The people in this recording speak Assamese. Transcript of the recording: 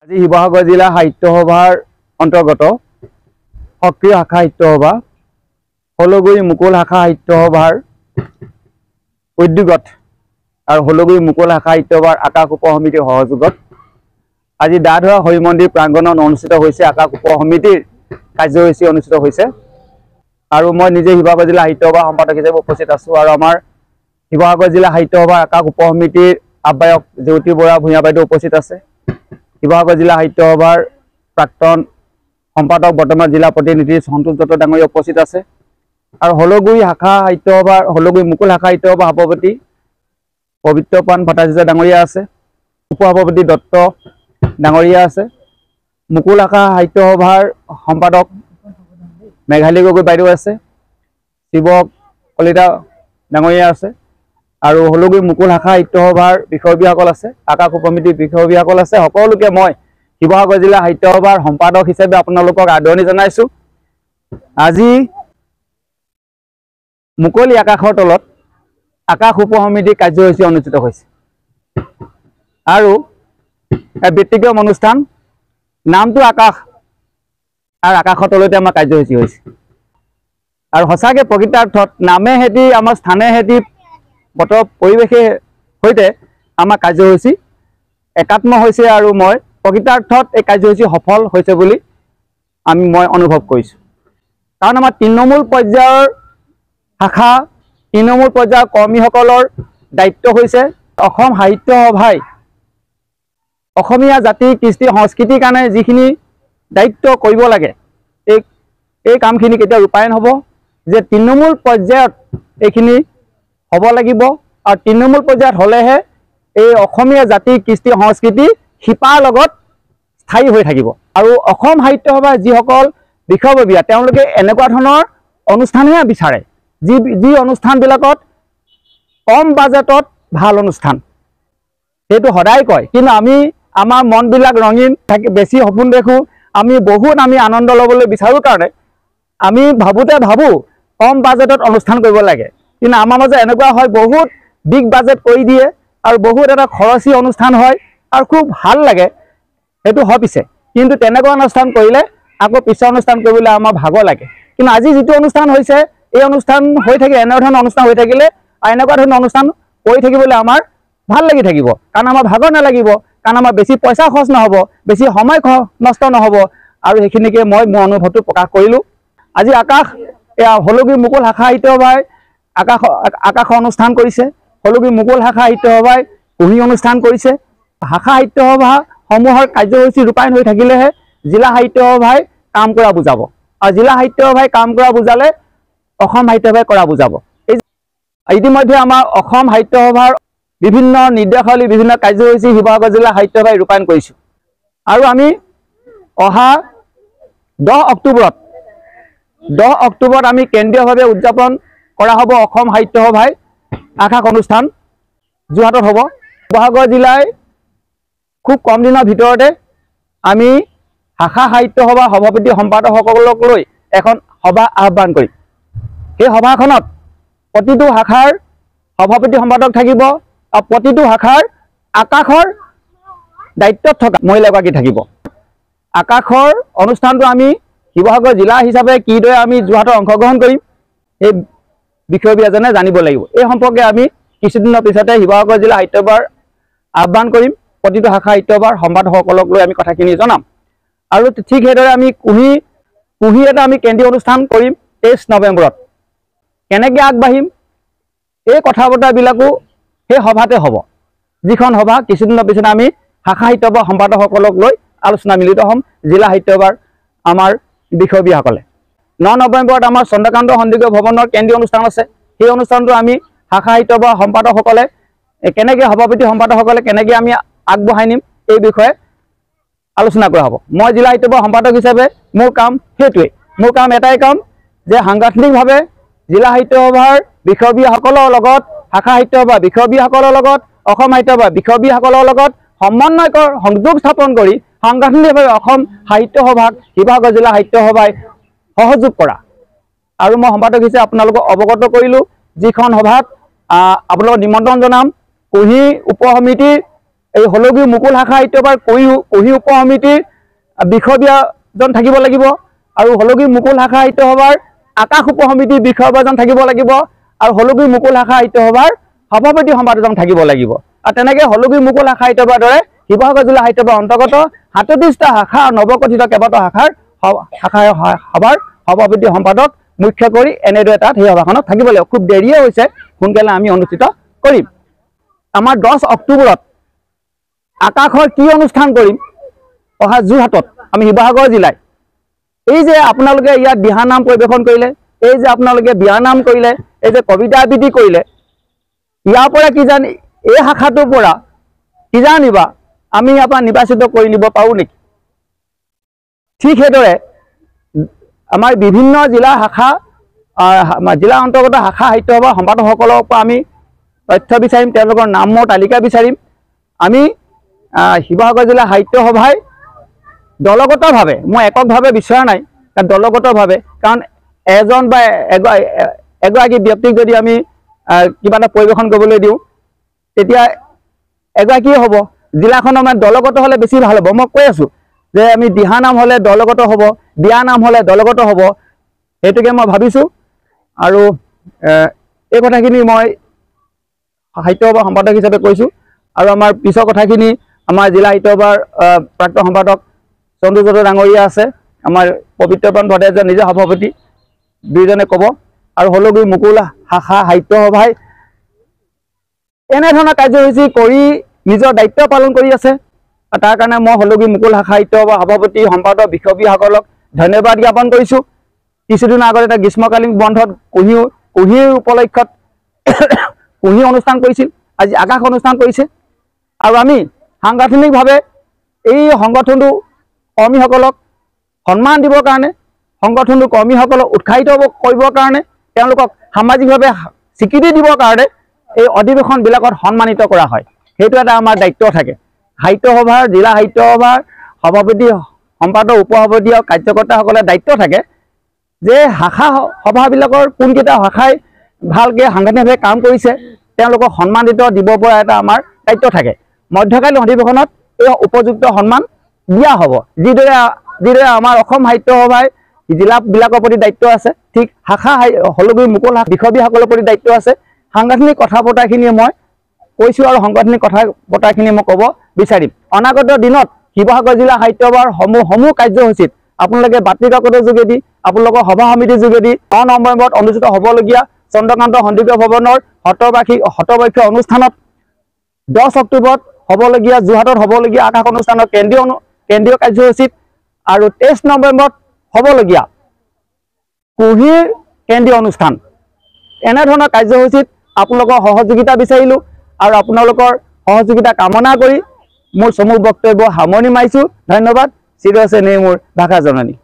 আজি শিৱসাগৰ জিলা সাহিত্য সভাৰ অন্তৰ্গত সক্ৰিয় শাখা সাহিত্য সভা হলগুৰি মুকুল শাখা সাহিত্য সভাৰ উদ্যোগত আৰু হলগুৰি মুকুল শাখা সাহিত্য সভাৰ আকাশ উপ সমিতিৰ সহযোগত আজি দাধৰা হৰি মন্দিৰ প্ৰাংগণত অনুষ্ঠিত হৈছে আকাশ উপ সমিতিৰ কাৰ্যসূচী অনুষ্ঠিত হৈছে আৰু মই নিজে শিৱসাগৰ জিলা সাহিত্য সভা সম্পাদক হিচাপে উপস্থিত আছো আৰু আমাৰ শিৱসাগৰ জিলা সাহিত্য সভাৰ আকাশ উপ সমিতিৰ আহ্বায়ক জ্যোতি বৰা ভূঞা বাইদেউ উপস্থিত আছে। শিৱসাগৰ জিলা সাহিত্য সভাৰ প্ৰাক্তন সম্পাদক বৰ্তমান জিলা প্ৰতিনিধি সন্তোষ দত্ত ডাঙৰীয়া উপস্থিত আছে আৰু হলগুৰি শাখা সাহিত্য সভাৰ হলগুৰি মুকুল শাখা সাহিত্য সভা সভাপতি পবিত্ৰপ্ৰাণ ভট্টাচাৰ্য ডাঙৰীয়া আছে, উপসভাপতি দত্ত ডাঙৰীয়া আছে, মুকুল শাখা সাহিত্য সভাৰ সম্পাদক মেঘালী গগৈ বাইদেউ আছে, শিৱ কলিতা ডাঙৰীয়া আছে আৰু হলগুৰি মুকুল শাখা সাহিত্য সভাৰ বিষয়ববীয়াসকল আছে, আকাশ উপ সমিতিৰ বিষয়ববীয়াসকল আছে। সকলোকে মই শিৱসাগৰ জিলা সাহিত্য সভাৰ সম্পাদক হিচাপে আপোনালোকক আদৰণি জনাইছো। আজি মুকলি আকাশৰ তলত আকাশ উপ সমিতিৰ কাৰ্যসূচী অনুষ্ঠিত হৈছে আৰু ব্যক্তিগত অনুষ্ঠান নামটো আকাশ আৰু আকাশৰ তলতে আমাৰ কাৰ্যসূচী হৈছে আৰু সঁচাকৈ প্ৰকৃতাৰ্থত নামে হেতি আমাৰ স্থানে হেতি বতৰ পৰিৱেশে সৈতে আমাৰ কাৰ্যসূচী একাত্ম হৈছে আৰু মই প্ৰকৃতাৰ্থত এই কাৰ্যসূচী সফল হৈছে বুলি মই অনুভৱ কৰিছোঁ। কাৰণ আমাৰ তৃণমূল পৰ্যায়ৰ শাখা তৃণমূল পৰ্যায়ৰ কৰ্মীসকলৰ দায়িত্ব হৈছে অসম সাহিত্য সভাই অসমীয়া জাতি কৃষ্টি সংস্কৃতিৰ কাৰণে যিখিনি দায়িত্ব কৰিব লাগে এই কামখিনি কেতিয়া ৰূপায়ণ হ'ব যে তৃণমূল পৰ্যায়ত এইখিনি হ'ব লাগিব আৰু তৃণমূল পৰ্যায়ত হ'লেহে এই অসমীয়া জাতি কৃষ্টি সংস্কৃতি শিপাৰ লগত স্থায়ী হৈ থাকিব আৰু অসম সাহিত্য সভাৰ যিসকল বিষয়ববীয়া তেওঁলোকে এনেকুৱা ধৰণৰ অনুষ্ঠানহে বিচাৰে যি অনুষ্ঠানবিলাকত কম বাজেটত ভাল অনুষ্ঠান সেইটো সদায় কয়, কিন্তু আমাৰ মনবিলাক ৰঙীন থাকে, বেছি সপোন দেখোঁ, আমি আনন্দ ল'বলৈ বিচাৰোঁ কাৰণে আমি ভাবোঁ কম বাজেটত অনুষ্ঠান কৰিব লাগে, কিন্তু আমাৰ মাজত এনেকুৱা হয় বহুত বিগ বাজেট কৰি দিয়ে আৰু বহুত এটা খৰচী অনুষ্ঠান হয় আৰু খুব ভাল লাগে, সেইটো হয় পিছে, কিন্তু তেনেকুৱা অনুষ্ঠান কৰিলে আকৌ পিছৰ অনুষ্ঠান কৰিবলৈ আমাৰ ভাগৰ লাগে। কিন্তু আজি যিটো অনুষ্ঠান হৈছে এই অনুষ্ঠান হৈ থাকে এনেধৰণৰ অনুষ্ঠান হৈ থাকিলে আৰু এনেকুৱা ধৰণৰ অনুষ্ঠান কৰি থাকিবলৈ আমাৰ ভাল লাগি থাকিব, কাৰণ আমাৰ ভাগৰ নালাগিব, কাৰণ আমাৰ বেছি পইচা খৰচ নহ'ব, বেছি সময় নষ্ট নহ'ব আৰু সেইখিনিকে মই মোৰ অনুভৱটো প্ৰকাশ কৰিলোঁ। আজি আকাশ হলগুৰি মুকুল শাখা সাহিত্য সভাই আকাশৰ অনুষ্ঠান কৰিছে, হলগুৰি মুকুল শাখা সাহিত্য সভাই কুঁহি অনুষ্ঠান কৰিছে। শাখা সাহিত্য সভাসমূহৰ কাৰ্যসূচী ৰূপায়ণ হৈ থাকিলেহে জিলা সাহিত্য সভাই কাম কৰা বুজাব আৰু জিলা সাহিত্য সভাই কাম কৰা বুজালে অসম সাহিত্য সভাই কৰা বুজাব। ইতিমধ্যে আমাৰ অসম সাহিত্য সভাৰ বিভিন্ন নিৰ্দেশাৱলী বিভিন্ন কাৰ্যসূচী শিৱসাগৰ জিলা সাহিত্য সভাই ৰূপায়ণ কৰিছোঁ আৰু আমি অহা 10 অক্টোবৰত আমি কেন্দ্ৰীয়ভাৱে উদযাপন কৰা হ'ব অসম সাহিত্য সভাই আকাশ অনুষ্ঠান যোৰহাটত হ'ব। শিৱসাগৰ জিলাই খুব কম দিনৰ ভিতৰতে আমি শাখা সাহিত্য সভাৰ সভাপতি সম্পাদকসকলক লৈ এখন সভা আহ্বান কৰিম। সেই সভাখনত প্ৰতিটো শাখাৰ সভাপতি সম্পাদক থাকিব আৰু প্ৰতিটো শাখাৰ আকাশৰ দায়িত্বত থকা মহিলাগৰাকী থাকিব। আকাশৰ অনুষ্ঠানটো আমি শিৱসাগৰ জিলা হিচাপে কিদৰে আমি যোৰহাটত অংশগ্ৰহণ কৰিম এই বিষয়ববীয়াজনে জানিব লাগিব। এই সম্পৰ্কে আমি কিছুদিনৰ পিছতে শিৱসাগৰ জিলা সাহিত্য সভাৰ আহ্বান কৰিম, প্ৰতিটো শাখা সাহিত্য সভাৰ সম্পাদকসকলক লৈ আমি কথাখিনি জনাম আৰু ঠিক সেইদৰে আমি কুঁহি এটা আমি কেন্দ্ৰীয় অনুষ্ঠান কৰিম 23 নৱেম্বৰত। কেনেকৈ আগবাঢ়িম এই কথা বতৰাবিলাকো সেই সভাতে হ'ব, যিখন সভা কিছুদিনৰ পিছতে আমি শাখা সাহিত্য সভাৰ সম্পাদকসকলক লৈ আলোচনা মিলিত হ'ম জিলা সাহিত্য সভাৰ আমাৰ বিষয়ববীয়াসকলে। 9 নৱেম্বৰত আমাৰ চন্দ্ৰকান্ত সন্দিকৈ ভৱনৰ কেন্দ্ৰীয় অনুষ্ঠান আছে, সেই অনুষ্ঠানটো আমি শাখা সাহিত্য সভাৰ সম্পাদকসকলে কেনেকৈ সভাপতি সম্পাদকসকলে কেনেকৈ আমি আগবঢ়াই নিম এই বিষয়ে আলোচনা কৰা হ'ব। মই জিলা সাহিত্য সভাৰ সম্পাদক হিচাপে মোৰ কাম সেইটোৱেই, মোৰ কাম এটাই কাম যে সাংগঠনিকভাৱে জিলা সাহিত্য সভাৰ বিষয়ববীয়াসকলৰ লগত শাখা সাহিত্য সভাৰ বিষয়ববীয়াসকলৰ লগত অসম সাহিত্য সভাৰ বিষয়ববীয়াসকলৰ লগত সমন্বয়কৰ সংযোগ স্থাপন কৰি সাংগঠনিকভাৱে অসম সাহিত্য সভাক শিৱসাগৰ জিলা সাহিত্য সভাই সহযোগ কৰা আৰু মই সম্পাদক হিচাপে আপোনালোকক অৱগত কৰিলোঁ। যিখন সভাত আপোনালোকক নিমন্ত্ৰণ জনাম কুঁহি উপ সমিতিৰ এই হলগুৰি মুকুল শাখা সাহিত্যসভাৰ কহি উপ সমিতিৰ বিষয়বিয়াজন থাকিব লাগিব আৰু হলগুৰি মুকুল শাখা সাহিত্যসভাৰ আকাশ উপ সমিতিৰ বিষয়বিয়াজন থাকিব লাগিব আৰু হলগুৰি মুকুল শাখা সাহিত্যসভাৰ সভাপতি সম্পাদকজন থাকিব লাগিব আৰু তেনেকৈ হলগুৰি মুকুল শাখা সাহিত্যসভাৰ দৰে শিৱসাগৰ জিলা সাহিত্যসভাৰ অন্তৰ্গত ৩৭টা শাখা আৰু নৱগঠিত কেইবাটাও সভাৰ সভাপতি সম্পাদক মুখ্য কৰি এনেদৰে তাত সেই সভাখনত থাকিব লাগিব। খুব দেৰিয়ে হৈছে, সোনকালে আমি অনুষ্ঠিত কৰিম। আমাৰ 10 অক্টোবৰত আকাশৰ কি অনুষ্ঠান কৰিম অহা যোৰহাটত আমি শিৱসাগৰ জিলায় এই যে আপোনালোকে ইয়াত দিহানাম পৰিৱেশন কৰিলে, এই যে আপোনালোকে বিয়ানাম কৰিলে, এই যে কবিতা আবৃত্তি কৰিলে, ইয়াৰ পৰা কিজানি এই শাখাটোৰ পৰা কিজানিবা আমি ইয়াৰ পৰা নিৰ্বাচিত কৰি নিব পাৰোঁ নেকি। ঠিক সেইদৰে আমাৰ বিভিন্ন জিলাৰ শাখা জিলা অন্তৰ্গত শাখা সাহিত্যসভাৰ সম্পাদকসকলৰ পৰা আমি তথ্য বিচাৰিম, তেওঁলোকৰ নামৰ তালিকা বিচাৰিম। আমি শিৱসাগৰ জিলা সাহিত্য সভাই দলগতভাৱে, মই এককভাৱে বিচৰা নাই, কাৰণ দলগতভাৱে, কাৰণ এজন বা এগৰাকী ব্যক্তিক যদি আমি কিবা এটা পৰিৱেশন কৰিবলৈ দিওঁ তেতিয়া এগৰাকীয়ে হ'ব, জিলাখনৰ মানে দলগত হ'লে বেছি ভাল হ'ব। মই কৈ আছোঁ যে আমি দিহানাম হ'লে দলগত হ'ব, বিয়ানাম হ'লে দলগত হ'ব, সেইটোকে মই ভাবিছোঁ। আৰু এই কথাখিনি মই সাহিত্য সভাৰ সম্পাদক হিচাপে কৈছোঁ। আৰু আমাৰ পিছৰ কথাখিনি আমাৰ জিলা সাহিত্য সভাৰ প্ৰাক্তন সম্পাদক চন্দ্ৰজ্যোতি ডাঙৰীয়া আছে, আমাৰ পবিত্ৰপ্ৰাণ ভট্টাচাৰ্য নিজে সভাপতি, দুইজনে ক'ব। আৰু হলগুৰি মুকুল শাখা সাহিত্য সভাই এনেধৰণৰ কাৰ্যসূচী কৰি নিজৰ দায়িত্ব পালন কৰি আছে। তাৰ কাৰণে মই হলগুৰি মুকুল শাখা সাহিত্য সভাৰ সভাপতি সম্পাদক বিষয়বিয়াসকলক ধন্যবাদ জ্ঞাপন কৰিছোঁ। কিছুদিন আগতে এটা গ্ৰীষ্মকালীন বন্ধত কুঁহিৰ উপলক্ষত কুঁহি অনুষ্ঠান কৰিছিল, আজি আকাশ অনুষ্ঠান কৰিছে। আৰু আমি সাংগঠনিকভাৱে এই সংগঠনটো কৰ্মীসকলক সন্মান দিবৰ কাৰণে, সংগঠনটো কৰ্মীসকলক উৎসাহিত কৰিবৰ কাৰণে, তেওঁলোকক সামাজিকভাৱে স্বীকৃতি দিবৰ কাৰণে এই অধিৱেশনবিলাকত সন্মানিত কৰা হয়। সেইটো এটা আমাৰ দায়িত্ব থাকে। সাহিত্য সভাৰ জিলা সাহিত্য সভাৰ সভাপতি সম্পাদক উপসভাপতি আৰু কাৰ্যকৰ্তাসকলে দায়িত্ব থাকে যে শাখা সভাবিলাকৰ কোনকেইটা শাখাই ভালকৈ সাংগঠনিকভাৱে কাম কৰিছে তেওঁলোকক সন্মানিত দিব পৰা এটা আমাৰ দায়িত্ব থাকে। মধ্যকালীন অধিৱেশনত এই উপযুক্ত সন্মান দিয়া হ'ব। যিদৰে আমাৰ অসম সাহিত্য সভাই জিলাবিলাকৰ প্ৰতি দায়িত্ব আছে, ঠিক শাখা হলগুৰি মুকুল বিষয়বিয়াসকলৰ প্ৰতি দায়িত্ব আছে। সাংগঠনিক কথা বতৰাখিনিয়ে মই কৈছোঁ আৰু সাংগঠনিক কথা বতৰাখিনি মই ক'ব বিচাৰিম। অনাগত দিনত শিৱসাগৰ জিলা সাহিত্য সভাৰ সমূহ কাৰ্যসূচীত আপোনালোকে বাতৰি কাকতৰ যোগেদি, আপোনালোকৰ সভা সমিতিৰ যোগেদি 9 নৱেম্বৰত অনুষ্ঠিত হ'বলগীয়া চন্দ্ৰকান্ত সন্দিকৈ ভৱনৰ শতবাৰ্ষিক অনুষ্ঠানত, 10 অক্টোবৰত হ'বলগীয়া যোৰহাটত হ'বলগীয়া আকাশ অনুষ্ঠানৰ কেন্দ্ৰীয় কাৰ্যসূচীত আৰু 23 নৱেম্বৰত হ'বলগীয়া কুঁহিৰ কেন্দ্ৰীয় অনুষ্ঠান, এনেধৰণৰ কাৰ্যসূচীত আপোনালোকৰ সহযোগিতা বিচাৰিলোঁ আৰু আপোনালোকৰ সহযোগিতা কামনা কৰি মোৰ চমু বক্তব্য সামৰণি মাৰিছোঁ। ধন্যবাদ। চিৰ চেনেহী মোৰ ভাষা জননী।